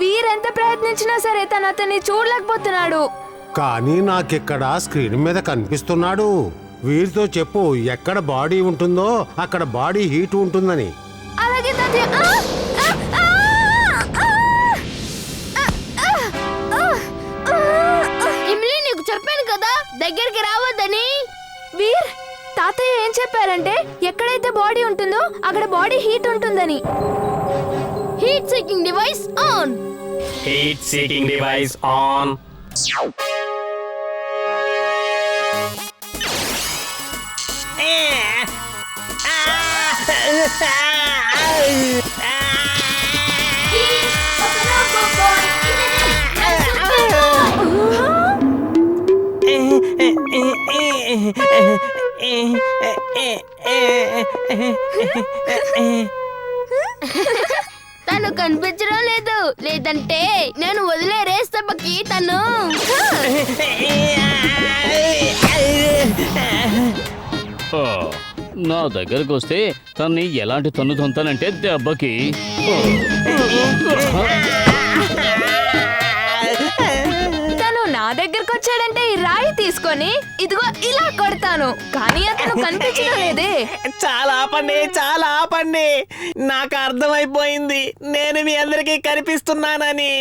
వీరెంత ప్రయత్నించినా సరే తను అతన్ని చూడలేకపోతున్నాడు. కానీ నాకిక్కడ స్క్రీన్ మీద కనిపిస్తున్నాడు. వీరితో చెప్పు, ఎక్కడ బాడీ ఉంటుందో అక్కడ బాడీ హీట్ ఉంటుందని. అలాగే తాతయ్య. ఇమ్లీ, నీకు చెప్పాను కదా దగ్గరికి రావద్దని. వీర్, తాతయ్య ఏం చెప్పారంటే ఎక్కడైతే బాడీ ఉంటుందో అక్కడ బాడీ హీట్ ఉంటుందని. Heat seeking device on. Heat seeking device on. తను కనిపించడం లేదు, లేదంటే నేను వదిలే రేస్ తప్పకి తను. నా దగ్గరకు వస్తే తన్ని ఎలాంటి తన్ను తొంతానంటే దెబ్బకి. తను నా దగ్గరకు వచ్చాడంటే ఈ రాయి తీసుకొని ఇదిగో ఇలా కొడతాను. కానీ అతను కనిపించడం లేదే. చాలా ఆపండి, చాలా ఆపండి. నాకు అర్థమైపోయింది నేను మీ అందరికీ కనిపిస్తున్నానని.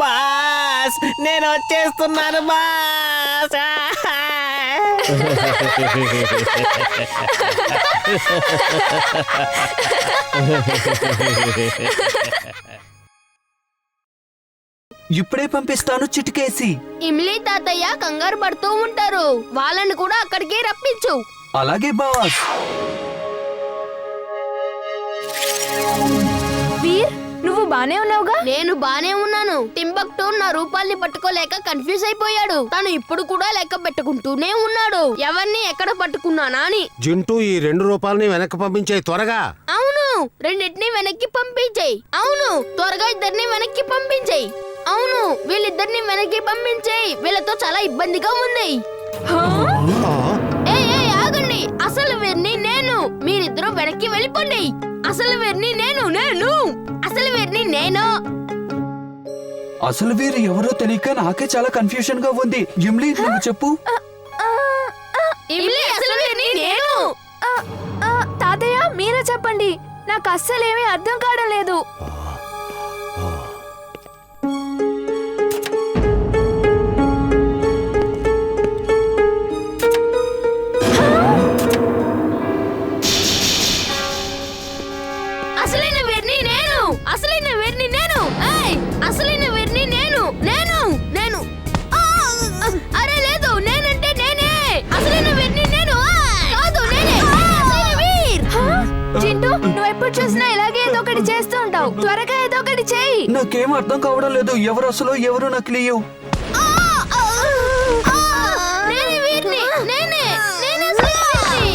బాస్, నేను వచ్చేస్తున్నాను బాస్. ఇప్పుడే పంపిస్తాను చిటికేసి. ఇమ్లీ తాతయ్య కంగారు పడుతూ ఉంటారు, వాళ్ళని కూడా అక్కడికి రప్పించు. అలాగే బాస్. వీర్, నువ్వు బానే ఉన్నావుగా? నేను బానే ఉన్నాను. టింబక్టు నా రూపాల్ని పట్టుకోలేక కన్ఫ్యూజ్ అయిపోయాడు. తను ఇప్పుడు కూడా లెక్క పెట్టుకుంటూనే ఉన్నాడు, ఎవరిని ఎక్కడ పట్టుకున్నానా అని. జింటూ, ఈ 2 రూపాయలని వెనక్కి పంపించేయి త్వరగా. అవును, రెండింటిని వెనక్కి పంపించేయి. అవును, త్వరగా ఇద్దరిని వెనక్కి పంపించేయి. అవును, వీళ్ళిద్దరిని వెనక్కి పంపించేయి. వీళ్ళతో చాలా ఇబ్బందిగా ఉంది. ఆగండి, అసలు వీరిని నేను. మీరిద్దరూ వెనక్కి వెళ్ళిపోండి. అసలు వీరిని నేను. అసలు వీరిని నేను. అసలు వీరు ఎవరో తెలియక నాకే చాలా కన్ఫ్యూషన్ గా ఉంది. ఇమ్లీ, నువ్వు చెప్పు. ఇమ్లీ, అసలు వీరిని నేను. తాతయ్య, మీరే చెప్పండి. నాకు అస్సలేమీ అర్థం కావడం లేదు. అసలైన వీరిని నేను. అసలైన వీరిని నేను. అసలైన వీరిని నేను. అరే లేదు, నేనంటే నేనే. అసలైన వీరిని నేను. కాదు, నేనే అసలైన వీర్. చింటూ, నువ్వు ఎప్పుడు చూసినా ఇలాగే ఏదో ఒకటి చేస్తూ ఉంటావు. త్వరగా ఏదో ఒకటి చేయి. నాకేం అర్థం కావడం లేదు. ఎవరు అసలు ఎవరు నకిలీయు? నేనే వీరిని. నేనే అసలైన వీరిని.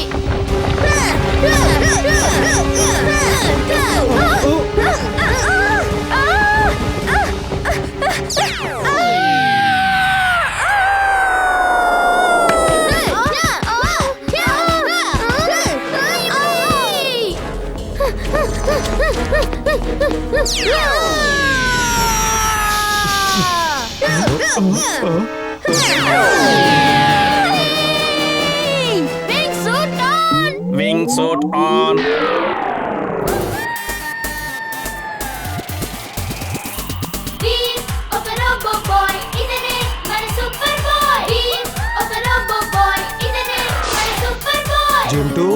Big Super! Suit on. Bees of a Robo Boy, ఇతనే మన super boy. Bees of a Robo Boy, ఇతనే మన సూపర్ బాయ్. జింటూ,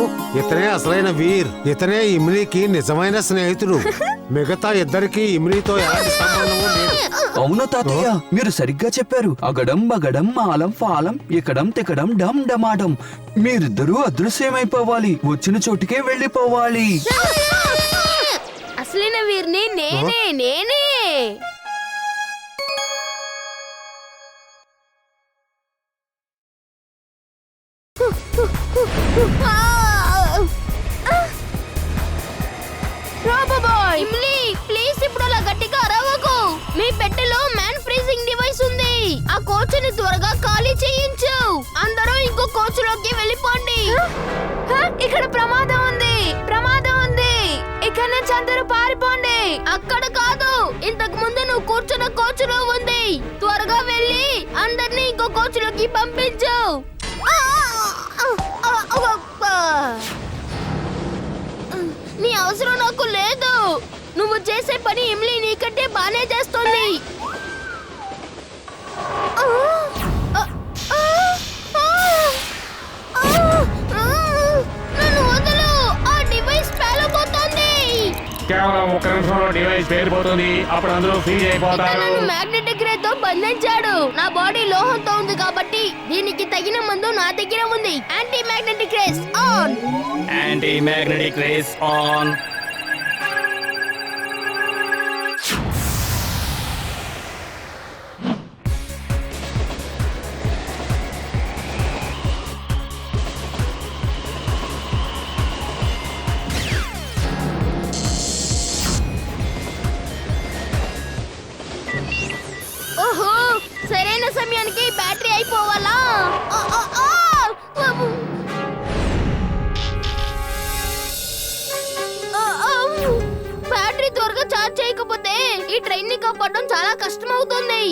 ఇతనే అసలైన వీర్. ఇతనే ఇమ్లీకి నిజమైన స్నేహితుడు. మిగతా ఇద్దరికి ఇమ్లీతో ఎలాంటి సంబంధము లేదు. అవును తాతయ్య, మీరు సరిగ్గా చెప్పారు. అగడం బగడం మాలం ఫాలం ఇకడం తికడం డమ్ డమాడం. మీరిద్దరూ అదృశ్యమైపోవాలి, వచ్చిన చోటుకే వెళ్ళిపోవాలి. అసలైన వీరిని నేనే. రోబోబాయ్ ఇమ్లీ, ప్లీజ్ ఇప్పుడు అలా గట్టిగా అరవకు. మీ పెట్టెలో మ్యాన్ ఫ్రీజింగ్ డివైస్ ఉంది. ఆ కోచ్ని త్వరగా ఖాళీ చేయించు. అందరూ ఇంకో కోచ్ లోకి వెళ్ళిపోండి. ఇక్కడ ప్రమాదం ఉంది. ఇక్కడ నుంచి అందరూ పారిపోండి. అక్కడ కాదు, ఇంతకు ముందు నువ్వు కూర్చున్న కోచ్ లో ఉంది. త్వరగా వెళ్ళి అందరినీ ఇంకో కోచ్ లోకి పంపించు. నీ అవసరం నాకు లేదు. నువ్వు చేసే పని ఇమ్లీ నీకంటే బానే చేస్తుంది. నన్ను వదలు, ఆ డివైస్ పేలబోతోంది. కేవలం 1 నిమిషంలో డివైస్ పేరిపోతుంది. అప్పుడు అందరూ ఫ్రీజ్ అయిపోతారు. నన్ను మ్యాగ్నెటిక్ రే తో బంధించాడు. నా బాడీ లోహంతో ఉంది కాబట్టి దీనికి తగిన మందు నా దగ్గర ఉంది. Anti magnetic rays on. Anti magnetic rays on. ఓహో, సరైన సమయానికి బ్యాటరీ అయిపోవాలా? బ్యాటరీ త్వరగా చార్జ్ చేయకపోతే ఈ ట్రైన్ ని కాపాడడం చాలా కష్టం అవుతుంది.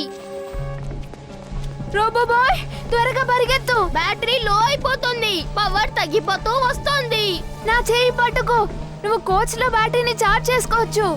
రోబోబాయ్, త్వరగా పరిగెత్తు. బ్యాటరీ లో అయిపోతుంది, పవర్ తగ్గిపోతూ వస్తుంది. నా చేయి పట్టుకో. నువ్వు కోచ్ లో బ్యాటరీని చార్జ్ చేసుకోవచ్చు.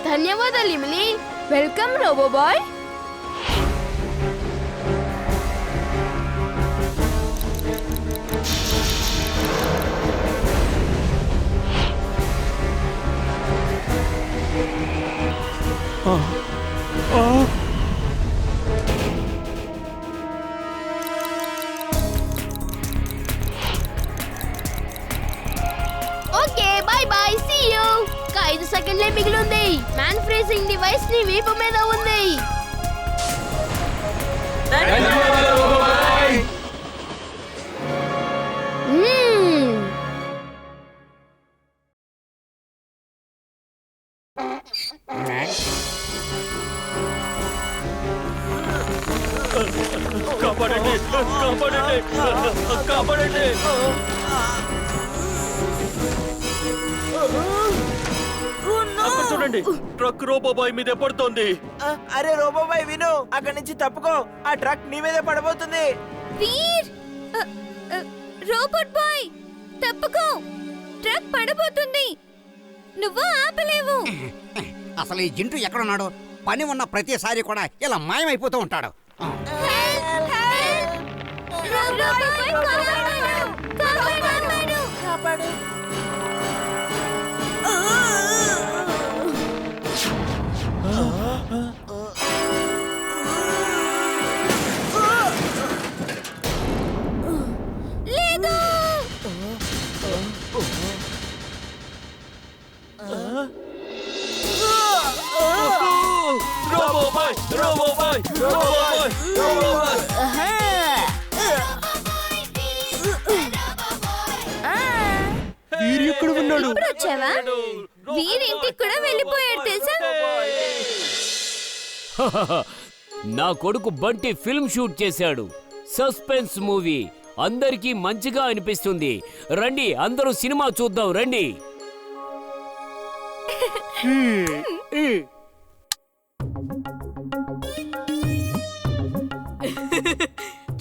ధన్యవాదాలు Emily. Welcome robo boy. Okay, bye bye, see you. 5 సెకండ్లే మిగిలింది. మ్యాన్ ఫ్రీజింగ్ డివైస్ నీ వీపు మీద ఉంది. చూడండి, ట్రక్ రోబోబాయ్ మీద పడుతోంది. అరే రోబోబాయ్ విను, అక్కడి నుంచి తప్పుకో. ఆ ట్రక్ నీ మీదే పడబోతుంది. వీర్, రోబోట్ బాయ్ తప్పుకో. ట్రక్ పడబోతుంది. నువ్వు ఆపలేవు. అసలు ఈ జింటూ ఎక్కడున్నాడు? పని ఉన్న ప్రతిసారి కూడా ఇలా మాయమైపోతూ ఉంటాడు. రోబోబాయ్, రోబోబాయ్, రోబోబాయ్, రోబోబాయ్. వీరు ఎక్కడ ఉన్నాడు? ఇప్పుడు వచ్చావా? వీరింటికి కూడా వెళ్ళిపోయాడు తెలుసా? నా కొడుకు బంటి ఫిల్మ్ షూట్ చేశాడు. సస్పెన్స్ మూవీ అందరికీ మంచిగా అనిపిస్తుంది. రండి అందరూ సినిమా చూద్దాం రండి.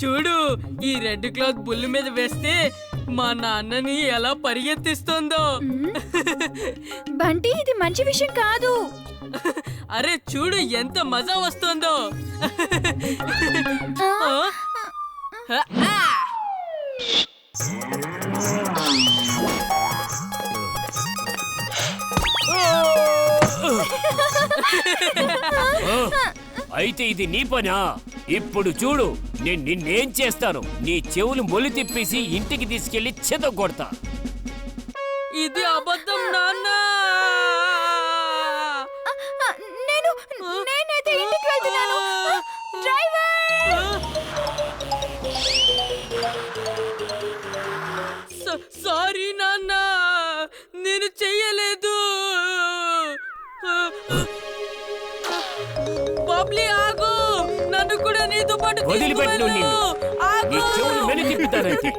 చూడు, ఈ రెడ్ క్లాత్ బుల్లు మీద వేస్తే మా నాన్నని ఎలా పరిగెత్తిస్తుందో. బంటి, ఇది మంచి విషయం కాదు. అరే చూడు ఎంత మజా వస్తుందో. అయితే ఇది నీ పనా? ఇప్పుడు చూడు, నేను నిన్నేం చేస్తాను. నీ చెవులు మొలి తిప్పేసి ఇంటికి తీసుకెళ్లి చెద కొడతా. ఇది అబద్ధం నాన్న. నేనైతే ఇంటికి వెళ్తున్నాను. సారీ నాన్న, నేను చెయ్యలేదు. బబ్లీ ఆగు, నన్ను కూడా నీతో పాటు వదిలిపెట్టు నిన్ను. నీ చెవులు మెలి తిప్పుతానంతే.